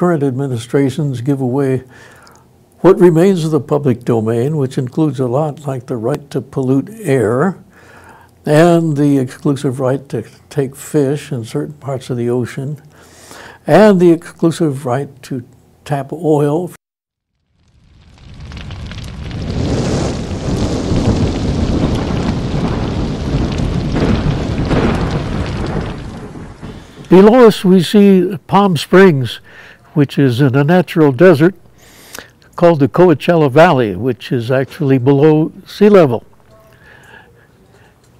current administrations give away what remains of the public domain, which includes a lot like the right to pollute air and the exclusive right to take fish in certain parts of the ocean and the exclusive right to tap oil. Below us we see Palm Springs, which is in a natural desert called the Coachella Valley, which is actually below sea level.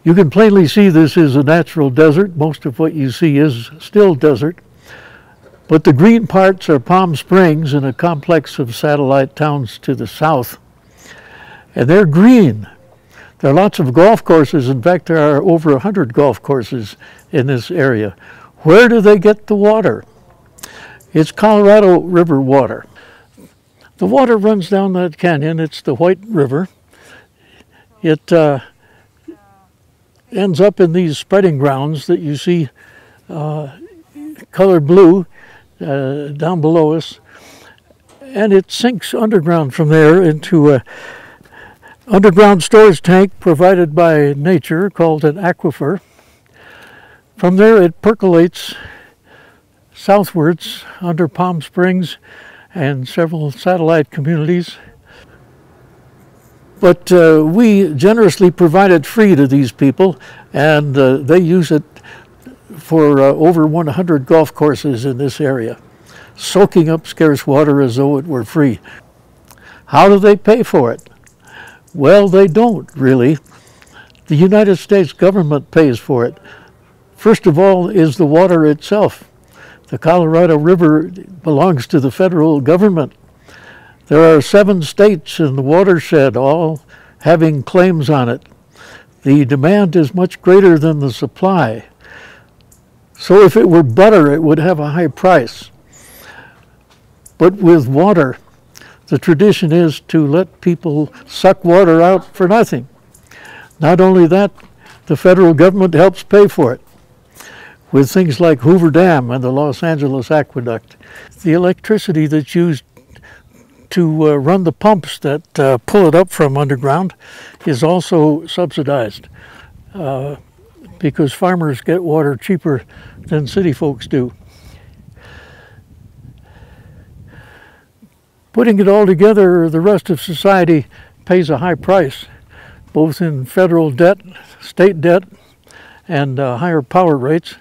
You can plainly see this is a natural desert. Most of what you see is still desert. But the green parts are Palm Springs and a complex of satellite towns to the south. And they're green. There are lots of golf courses. In fact, there are over 100 golf courses in this area. Where do they get the water? It's Colorado River water. The water runs down that canyon. It's the White River. It ends up in these spreading grounds that you see colored blue down below us. And it sinks underground from there into an underground storage tank provided by nature called an aquifer. From there it percolates southwards under Palm Springs and several satellite communities. But we generously provide it free to these people, and they use it for over 100 golf courses in this area, soaking up scarce water as though it were free. How do they pay for it? Well, they don't really. The United States government pays for it. First of all is the water itself. The Colorado River belongs to the federal government. There are 7 states in the watershed, all having claims on it. The demand is much greater than the supply. So if it were butter, it would have a high price. But with water, the tradition is to let people suck water out for nothing. Not only that, the federal government helps pay for it with things like Hoover Dam and the Los Angeles Aqueduct. The electricity that's used to run the pumps that pull it up from underground is also subsidized because farmers get water cheaper than city folks do. Putting it all together, the rest of society pays a high price, both in federal debt, state debt, and higher power rates,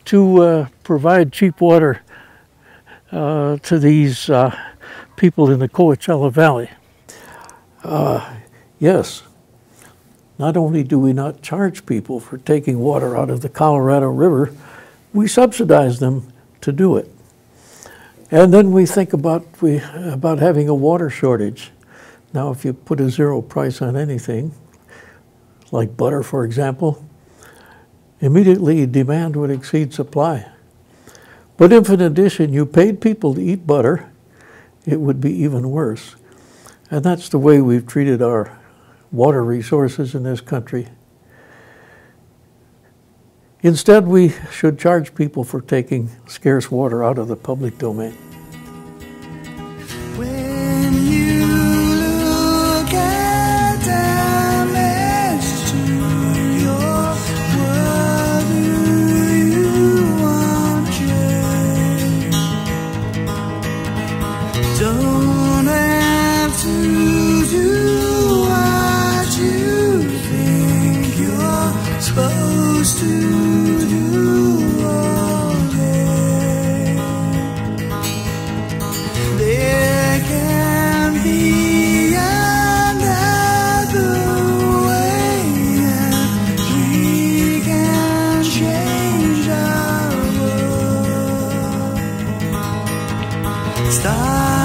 to provide cheap water to these people in the Coachella Valley. Yes, not only do we not charge people for taking water out of the Colorado River, we subsidize them to do it. And then we think about having a water shortage. Now, if you put a zero price on anything, like butter, for example, immediately demand would exceed supply. But if in addition you paid people to eat butter, it would be even worse. And that's the way we've treated our water resources in this country. Instead, we should charge people for taking scarce water out of the public domain. When you look at damage to your world, do you want change? Don't have to do what you think you're supposed to. Stop.